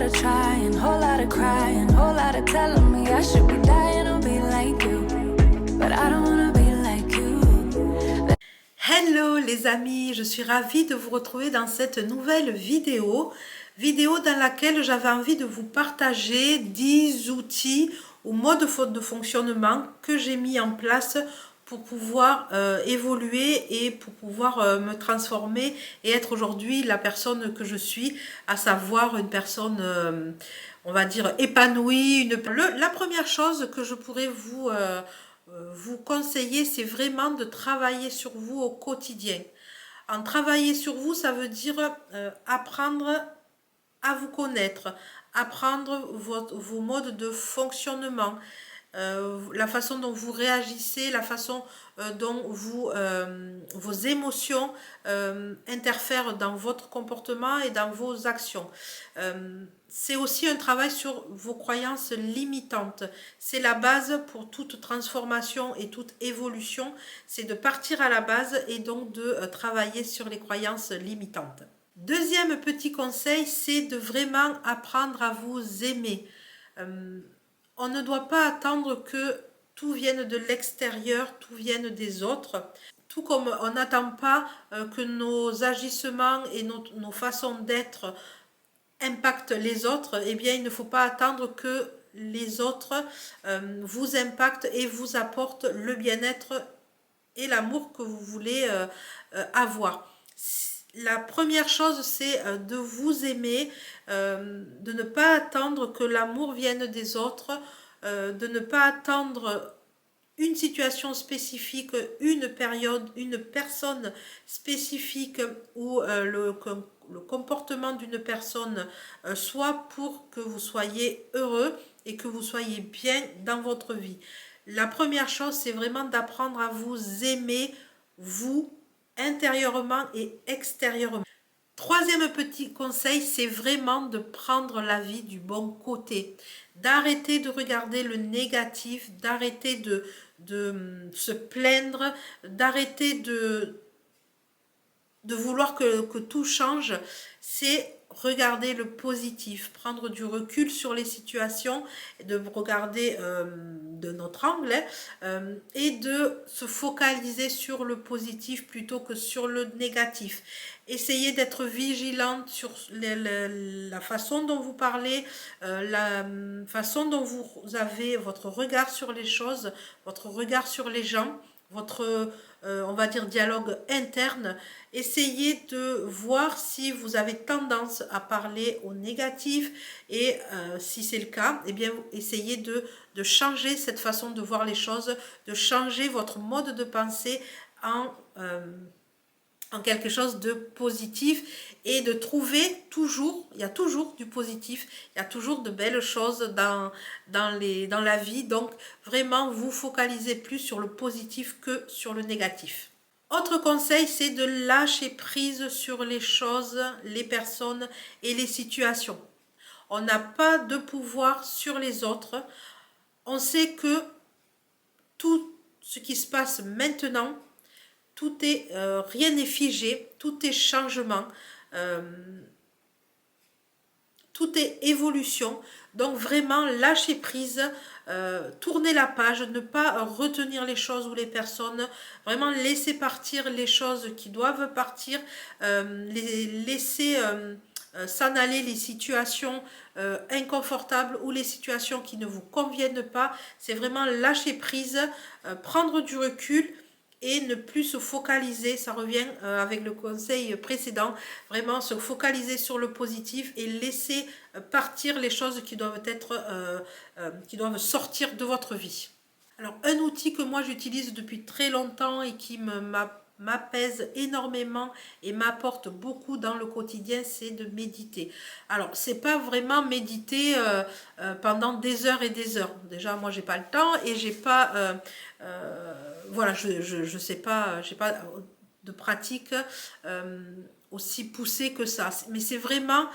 of trying, whole lot of crying, whole lot of telling me I should be dying to be like you, but I don't wanna be like you. Hello les amis, je suis ravie de vous retrouver dans cette nouvelle vidéo dans laquelle j'avais envie de vous partager 10 outils ou modes de fonctionnement que j'ai mis en place pour pouvoir évoluer et pour pouvoir me transformer et être aujourd'hui la personne que je suis, à savoir une personne, on va dire, épanouie. La première chose que je pourrais vous conseiller, c'est vraiment de travailler sur vous au quotidien. En travailler sur vous, ça veut dire apprendre à vous connaître, apprendre vos modes de fonctionnement, la façon dont vous réagissez, la façon dont vos émotions interfèrent dans votre comportement et dans vos actions. C'est aussi un travail sur vos croyances limitantes. C'est la base pour toute transformation et toute évolution. C'est de partir à la base et donc de travailler sur les croyances limitantes. Deuxième petit conseil, c'est de vraiment apprendre à vous aimer. On ne doit pas attendre que tout vienne de l'extérieur, tout vienne des autres. Tout comme on n'attend pas que nos agissements et nos façons d'être impactent les autres, eh bien il ne faut pas attendre que les autres vous impactent et vous apportent le bien-être et l'amour que vous voulez avoir. La première chose, c'est de vous aimer, de ne pas attendre que l'amour vienne des autres, de ne pas attendre une situation spécifique, une période, une personne spécifique ou le comportement d'une personne soit pour que vous soyez heureux et que vous soyez bien dans votre vie. La première chose, c'est vraiment d'apprendre à vous aimer, vous, intérieurement et extérieurement. Troisième petit conseil, c'est vraiment de prendre la vie du bon côté, d'arrêter de regarder le négatif, d'arrêter de se plaindre, d'arrêter de vouloir que tout change. C'est regarder le positif, prendre du recul sur les situations, de regarder de notre angle et de se focaliser sur le positif plutôt que sur le négatif. Essayez d'être vigilante sur la façon dont vous parlez, la façon dont vous avez votre regard sur les choses, votre regard sur les gens, votre on va dire dialogue interne. Essayez de voir si vous avez tendance à parler au négatif et si c'est le cas, eh bien essayez de changer cette façon de voir les choses, de changer votre mode de pensée en quelque chose de positif et de trouver toujours, il y a toujours du positif, il y a toujours de belles choses dans la vie, donc vraiment vous focalisez plus sur le positif que sur le négatif. Autre conseil, c'est de lâcher prise sur les choses, les personnes et les situations. On n'a pas de pouvoir sur les autres, on sait que tout ce qui se passe maintenant, tout est, rien n'est figé, tout est changement, tout est évolution. Donc vraiment lâcher prise, tourner la page, ne pas retenir les choses ou les personnes, vraiment laisser partir les choses qui doivent partir, laisser s'en aller les situations inconfortables ou les situations qui ne vous conviennent pas. C'est vraiment lâcher prise, prendre du recul et ne plus se focaliser, ça revient avec le conseil précédent, vraiment se focaliser sur le positif et laisser partir les choses qui doivent qui doivent sortir de votre vie. Alors un outil que moi j'utilise depuis très longtemps et qui m'apaise énormément et m'apporte beaucoup dans le quotidien, c'est de méditer. Alors c'est pas vraiment méditer pendant des heures et des heures. Déjà moi j'ai pas le temps et j'ai pas voilà, je sais pas, j'ai pas de pratique aussi poussée que ça, mais c'est vraiment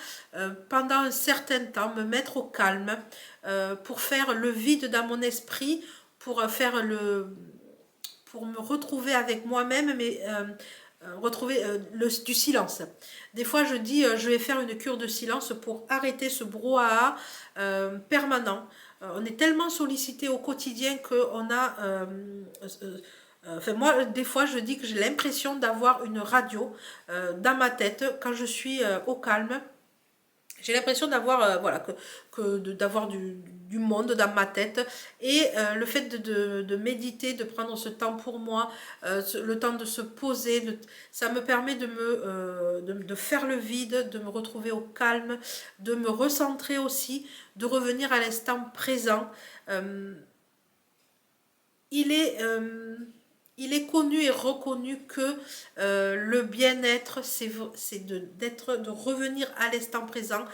pendant un certain temps me mettre au calme pour faire le vide dans mon esprit, pour me retrouver avec moi-même, mais retrouver du silence. Des fois, je dis, je vais faire une cure de silence pour arrêter ce brouhaha permanent. On est tellement sollicité au quotidien qu'on a... enfin, moi, des fois, je dis que j'ai l'impression d'avoir une radio dans ma tête quand je suis au calme. J'ai l'impression d'avoir voilà, d'avoir du monde dans ma tête et le fait de méditer, de prendre ce temps pour moi, le temps de se poser, ça me permet de faire le vide, de me retrouver au calme, de me recentrer aussi, de revenir à l'instant présent. Euh, il est... il est connu et reconnu que le bien-être, de revenir à l'instant présent.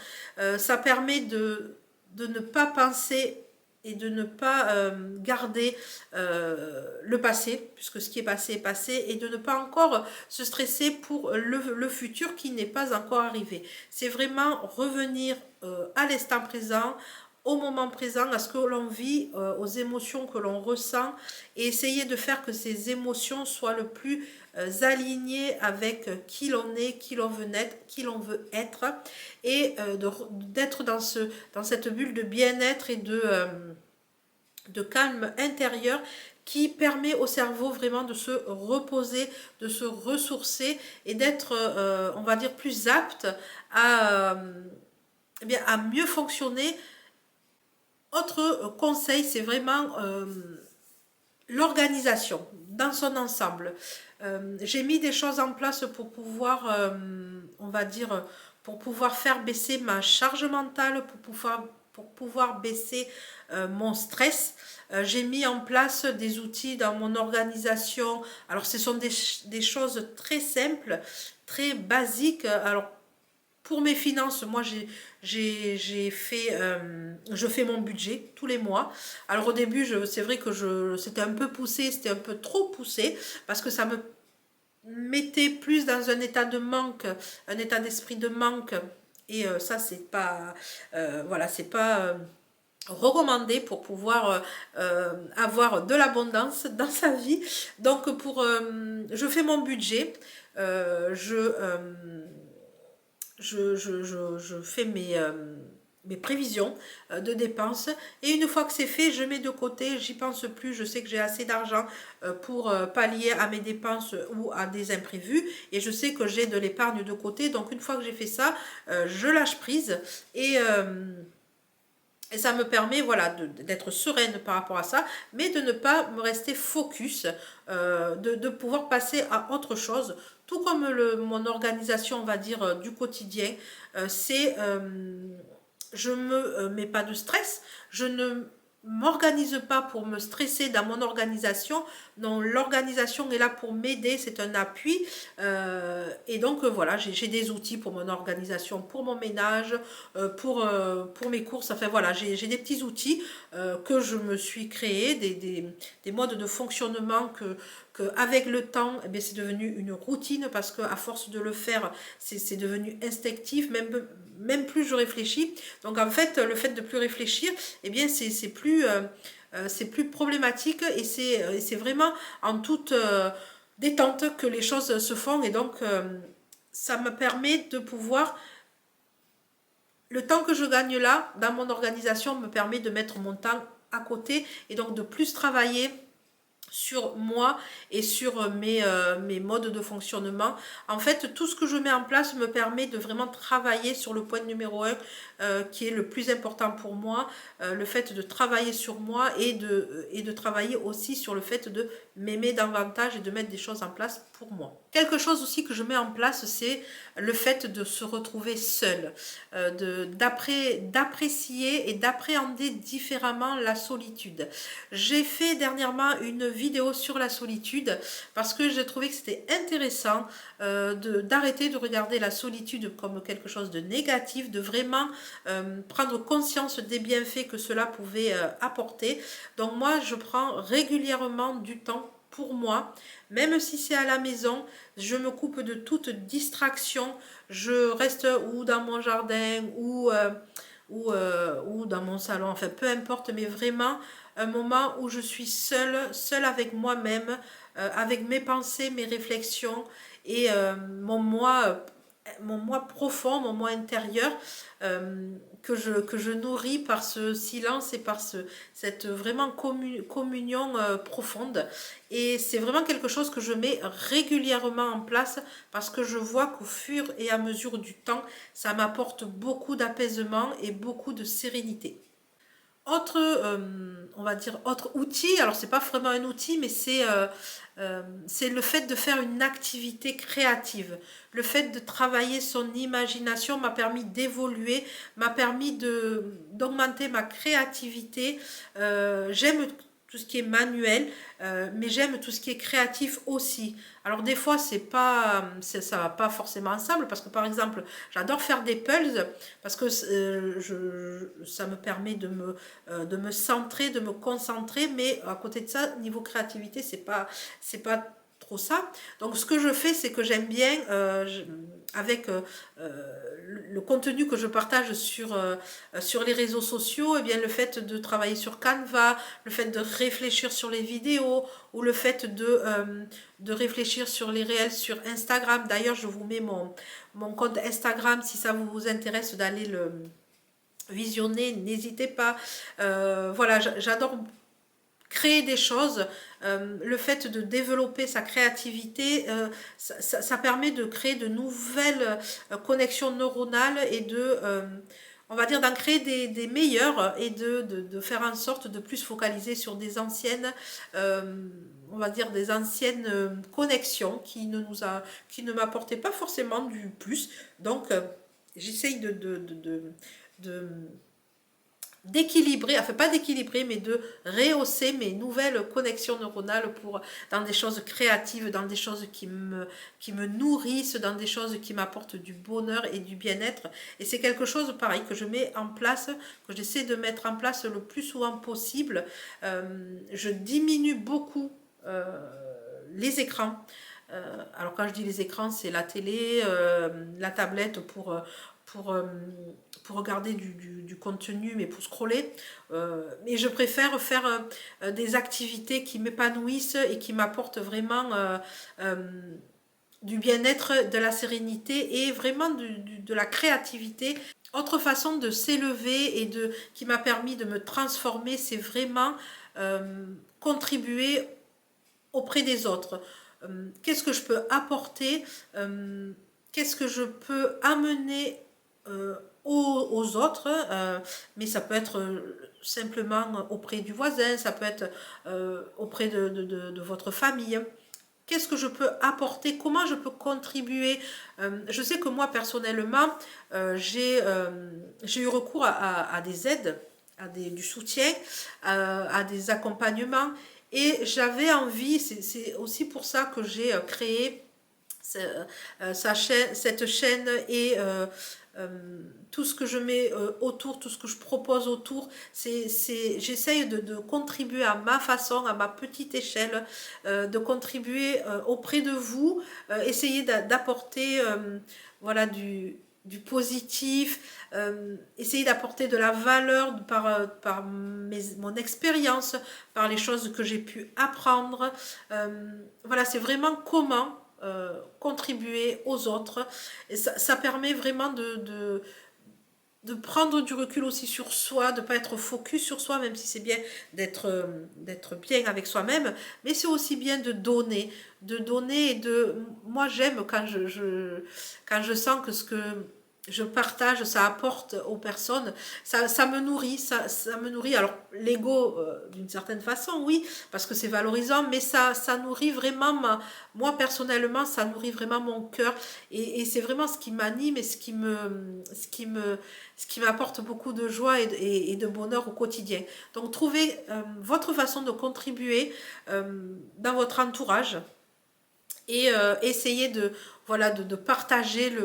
Ça permet de ne pas penser et de ne pas garder le passé, puisque ce qui est passé, et de ne pas encore se stresser pour le futur qui n'est pas encore arrivé. C'est vraiment revenir à l'instant présent, au moment présent, à ce que l'on vit, aux émotions que l'on ressent, et essayer de faire que ces émotions soient le plus alignées avec qui l'on est, qui l'on veut être, qui l'on veut être, et d'être dans cette bulle de bien-être et de calme intérieur qui permet au cerveau vraiment de se reposer, de se ressourcer et d'être, on va dire, plus apte à, eh bien, à mieux fonctionner. Autre conseil, c'est vraiment l'organisation dans son ensemble. J'ai mis des choses en place pour pouvoir, on va dire, pour pouvoir faire baisser ma charge mentale, pour pouvoir baisser mon stress. J'ai mis en place des outils dans mon organisation. Alors, ce sont des choses très simples, très basiques. Alors, pour mes finances, moi j'ai fait, je fais mon budget tous les mois. Alors au début, c'est vrai que c'était un peu poussé, c'était un peu trop poussé, parce que ça me mettait plus dans un état de manque, un état d'esprit de manque. Et ça, c'est pas, voilà, c'est pas recommandé pour pouvoir avoir de l'abondance dans sa vie. Donc je fais mon budget, je fais mes prévisions de dépenses, et une fois que c'est fait, je mets de côté, j'y pense plus, je sais que j'ai assez d'argent pour pallier à mes dépenses ou à des imprévus, et je sais que j'ai de l'épargne de côté. Donc une fois que j'ai fait ça, je lâche prise, et ça me permet, voilà, d'être sereine par rapport à ça, mais de ne pas me rester focus, de pouvoir passer à autre chose. Tout comme mon organisation, on va dire, du quotidien, je me mets pas de stress, je ne m'organise pas pour me stresser dans mon organisation. Non, l'organisation est là pour m'aider, c'est un appui. Et donc voilà, j'ai des outils pour mon organisation, pour mon ménage, pour mes courses. Enfin voilà, j'ai des petits outils que je me suis créés, des modes de fonctionnement que avec le temps, eh bien, c'est devenu une routine, parce qu'à force de le faire, c'est devenu instinctif, même plus je réfléchis. Donc en fait, le fait de plus réfléchir, eh bien c'est plus problématique, et c'est vraiment en toute détente que les choses se font. Et donc ça me permet de pouvoir, le temps que je gagne là dans mon organisation me permet de mettre mon temps à côté, et donc de plus travailler sur moi et sur mes modes de fonctionnement. En fait, tout ce que je mets en place me permet de vraiment travailler sur le point numéro 1 qui est le plus important pour moi, le fait de travailler sur moi, et de travailler aussi sur le fait de m'aimer davantage et de mettre des choses en place pour moi. Quelque chose aussi que je mets en place, c'est le fait de se retrouver seul, d'apprécier et d'appréhender différemment la solitude. J'ai fait dernièrement une vidéo sur la solitude, parce que j'ai trouvé que c'était intéressant d'arrêter de regarder la solitude comme quelque chose de négatif, de vraiment prendre conscience des bienfaits que cela pouvait apporter. Donc moi, je prends régulièrement du temps pour moi, même si c'est à la maison. Je me coupe de toute distraction, je reste ou dans mon jardin ou dans mon salon, enfin peu importe, mais vraiment un moment où je suis seule avec moi-même, avec mes pensées, mes réflexions, et mon moi profond, mon moi intérieur, que je nourris par ce silence et par cette vraiment communion profonde. Et c'est vraiment quelque chose que je mets régulièrement en place parce que je vois qu'au fur et à mesure du temps, ça m'apporte beaucoup d'apaisement et beaucoup de sérénité. Autre, on va dire, autre outil, alors c'est pas vraiment un outil, mais c'est le fait de faire une activité créative. Le fait de travailler son imagination m'a permis d'évoluer, m'a permis d'augmenter ma créativité. J'aime tout ce qui est manuel, mais j'aime tout ce qui est créatif aussi. Alors des fois, ça va pas forcément ensemble, parce que par exemple, j'adore faire des puzzles, parce que ça me permet de me centrer, de me concentrer, mais à côté de ça, niveau créativité, c'est pas trop ça. Donc ce que je fais, c'est que j'aime bien, avec le contenu que je partage sur les réseaux sociaux, et bien le fait de travailler sur Canva, le fait de réfléchir sur les vidéos, ou le fait de réfléchir sur les réels sur Instagram. D'ailleurs, je vous mets mon compte Instagram si ça vous intéresse d'aller le visionner, n'hésitez pas. Voilà, j'adore créer des choses. Le fait de développer sa créativité, ça permet de créer de nouvelles connexions neuronales et on va dire d'en créer des meilleures, et de faire en sorte de plus focaliser sur des anciennes, on va dire des anciennes connexions qui ne m'apportaient pas forcément du plus. Donc j'essaye de d'équilibrer, enfin pas d'équilibrer, mais de rehausser mes nouvelles connexions neuronales dans des choses créatives, dans des choses qui me nourrissent, dans des choses qui m'apportent du bonheur et du bien-être. Et c'est quelque chose pareil que je mets en place, que j'essaie de mettre en place le plus souvent possible. Je diminue beaucoup les écrans. Alors quand je dis les écrans, c'est la télé, la tablette pour, pour regarder du contenu, mais pour scroller. Et je préfère faire des activités qui m'épanouissent et qui m'apportent vraiment du bien-être, de la sérénité et vraiment de la créativité. Autre façon de s'élever et qui m'a permis de me transformer, c'est vraiment contribuer auprès des autres. Qu'est-ce que je peux apporter, qu'est-ce que je peux amener aux autres, mais ça peut être simplement auprès du voisin, ça peut être auprès de votre famille. Qu'est-ce que je peux apporter, comment je peux contribuer. Je sais que moi personnellement, j'ai eu recours à des aides, du soutien, à des accompagnements, et j'avais envie, c'est aussi pour ça que j'ai créé cette chaîne, et tout ce que je mets autour, tout ce que je propose autour, j'essaye de contribuer à ma façon, à ma petite échelle, de contribuer auprès de vous, essayer d'apporter voilà, du positif, essayer d'apporter de la valeur par mon expérience, par les choses que j'ai pu apprendre. Voilà, c'est vraiment comment contribuer aux autres, et ça permet vraiment de prendre du recul aussi sur soi, de ne pas être focus sur soi, même si c'est bien d'être bien avec soi-même, mais c'est aussi bien de donner, et moi j'aime quand quand je sens que ce que je partage, ça apporte aux personnes, ça me nourrit, ça me nourrit. Alors l'ego, d'une certaine façon, oui, parce que c'est valorisant, mais ça nourrit vraiment moi personnellement, ça nourrit vraiment mon cœur, et c'est vraiment ce qui m'anime et ce qui m'apporte beaucoup de joie et de bonheur au quotidien. Donc trouvez votre façon de contribuer dans votre entourage, et essayez voilà, de partager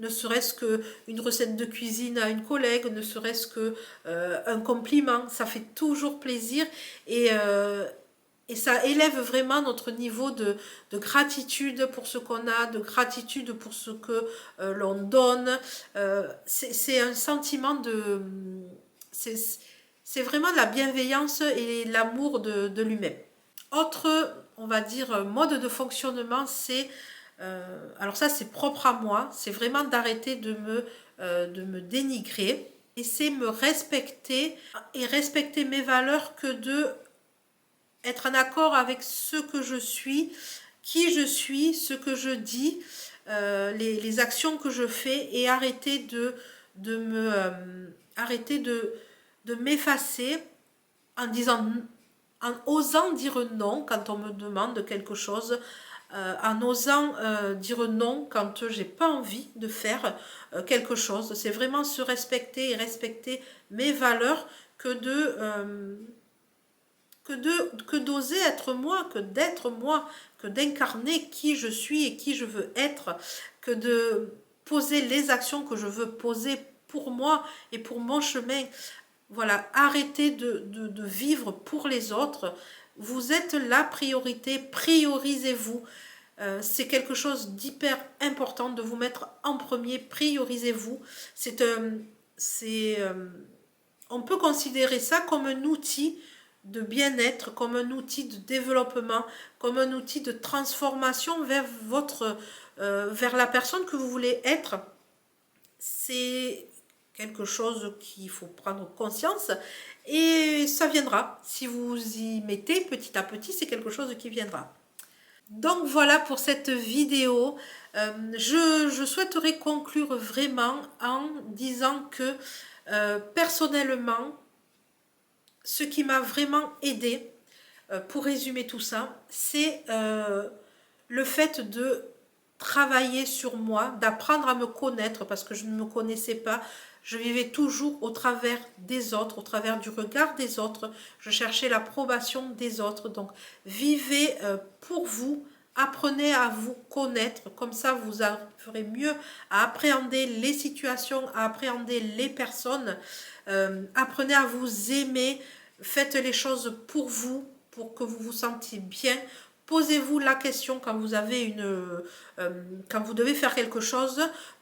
ne serait-ce qu'une recette de cuisine à une collègue, ne serait-ce qu'un compliment, ça fait toujours plaisir, et ça élève vraiment notre niveau de gratitude pour ce qu'on a, de gratitude pour ce que l'on donne. C'est un sentiment c'est vraiment de la bienveillance et l'amour de lui-même. Autre, on va dire, mode de fonctionnement, c'est Alors ça, c'est propre à moi. C'est vraiment d'arrêter de me dénigrer. Et c'est me respecter et respecter mes valeurs que de être en accord avec ce que je suis, qui je suis, ce que je dis, les actions que je fais et arrêter arrêter de m'effacer en disant, en osant dire non quand on me demande quelque chose, en osant dire non quand j'ai pas envie de faire quelque chose. C'est vraiment se respecter et respecter mes valeurs que que d'oser être moi, que d'être moi, que d'incarner qui je suis et qui je veux être, que de poser les actions que je veux poser pour moi et pour mon chemin. Voilà, arrêtez de vivre pour les autres. Vous êtes la priorité, priorisez-vous. C'est quelque chose d'hyper important de vous mettre en premier, priorisez-vous. On peut considérer ça comme un outil de bien-être, comme un outil de développement, comme un outil de transformation vers la personne que vous voulez être. C'est quelque chose qu'il faut prendre conscience et ça viendra. Si vous y mettez petit à petit, c'est quelque chose qui viendra. Donc voilà pour cette vidéo. Je souhaiterais conclure vraiment en disant que personnellement, ce qui m'a vraiment aidé, pour résumer tout ça, c'est le fait de travailler sur moi, d'apprendre à me connaître parce que je ne me connaissais pas. Je vivais toujours au travers des autres, au travers du regard des autres. Je cherchais l'approbation des autres. Donc, vivez pour vous. Apprenez à vous connaître, comme ça vous arriverez mieux à appréhender les situations, à appréhender les personnes. Apprenez à vous aimer, faites les choses pour vous, pour que vous vous sentiez bien. Posez-vous la question quand vous avez quand vous devez faire quelque chose.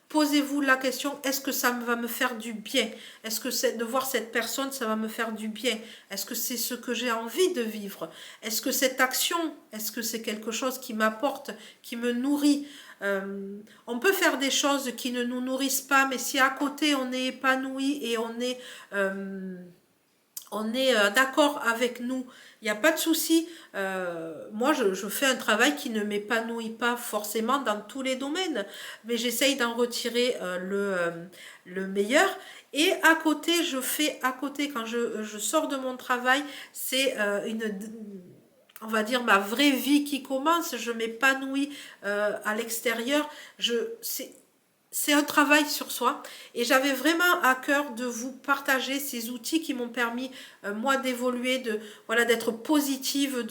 Posez-vous la question, est-ce que ça va me faire du bien? Est-ce que de voir cette personne, ça va me faire du bien? Est-ce que c'est ce que j'ai envie de vivre? Est-ce que cette action, est-ce que c'est quelque chose qui m'apporte, qui me nourrit? On peut faire des choses qui ne nous nourrissent pas, mais si à côté on est épanoui et on est d'accord avec nous, il n'y a pas de souci. Moi, je fais un travail qui ne m'épanouit pas forcément dans tous les domaines, mais j'essaye d'en retirer le meilleur. Et à côté, quand je sors de mon travail, c'est on va dire, ma vraie vie qui commence. Je m'épanouis à l'extérieur. C'est un travail sur soi et j'avais vraiment à cœur de vous partager ces outils qui m'ont permis moi d'évoluer, d'être positive,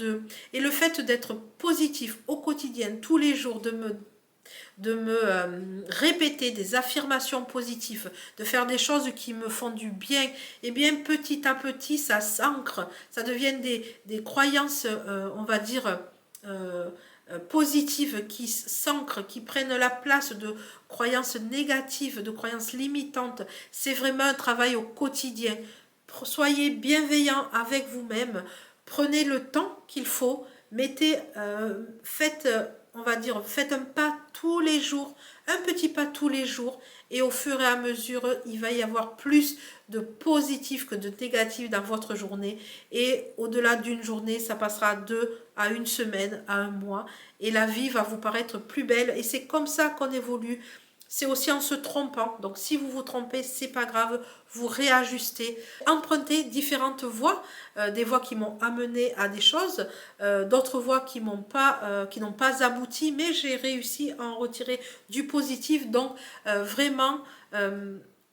et le fait d'être positif au quotidien, tous les jours, de me répéter des affirmations positives, de faire des choses qui me font du bien, et bien petit à petit ça s'ancre, ça devient des croyances, on va dire, positives qui s'ancrent, qui prennent la place de croyances négatives, de croyances limitantes. C'est vraiment un travail au quotidien. Soyez bienveillant avec vous-même, prenez le temps qu'il faut, faites, on va dire, faites un pas tous les jours, un petit pas tous les jours, et au fur et à mesure, il va y avoir plus de positif que de négatif dans votre journée, et au-delà d'une journée, ça passera à 2 à 1 semaine, à 1 mois, et la vie va vous paraître plus belle, et c'est comme ça qu'on évolue. C'est aussi en se trompant. Donc si vous vous trompez, c'est pas grave, vous réajustez. Empruntez différentes voies, des voies qui m'ont amené à des choses, d'autres voies qui n'ont pas abouti, mais j'ai réussi à en retirer du positif. Donc vraiment,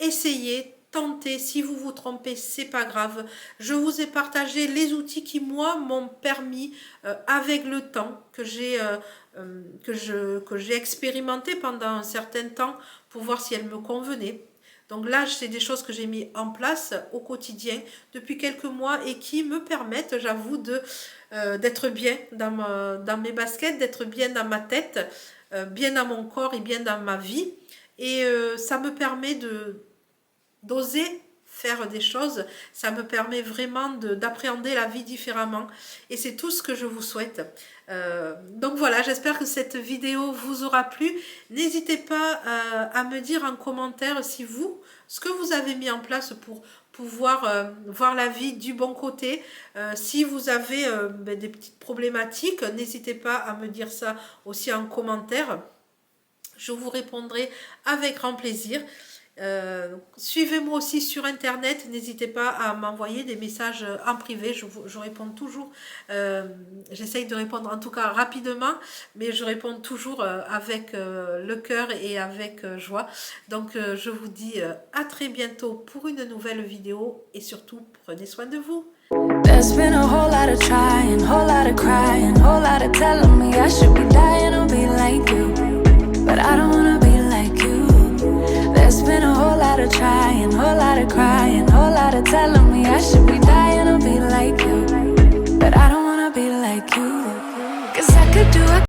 essayez, tentez. Si vous vous trompez, c'est pas grave. Je vous ai partagé les outils qui moi m'ont permis, avec le temps que j'ai expérimenté pendant un certain temps pour voir si elles me convenaient. Donc là, c'est des choses que j'ai mis en place au quotidien depuis quelques mois et qui me permettent, j'avoue, d'être bien dans mes baskets, d'être bien dans ma tête, bien dans mon corps et bien dans ma vie. Et ça me permet d'oser faire des choses, ça me permet vraiment d'appréhender la vie différemment et c'est tout ce que je vous souhaite. Donc voilà, j'espère que cette vidéo vous aura plu. N'hésitez pas à me dire en commentaire si ce que vous avez mis en place pour pouvoir voir la vie du bon côté. Si vous avez des petites problématiques, n'hésitez pas à me dire ça aussi en commentaire. Je vous répondrai avec grand plaisir. Suivez-moi aussi sur internet, n'hésitez pas à m'envoyer des messages en privé, je réponds toujours, j'essaye de répondre en tout cas rapidement, mais je réponds toujours avec le cœur et avec joie. Donc je vous dis à très bientôt pour une nouvelle vidéo et surtout prenez soin de vous. There's been a whole lot of trying, whole lot of crying, whole lot of telling me I should be dying or be like you.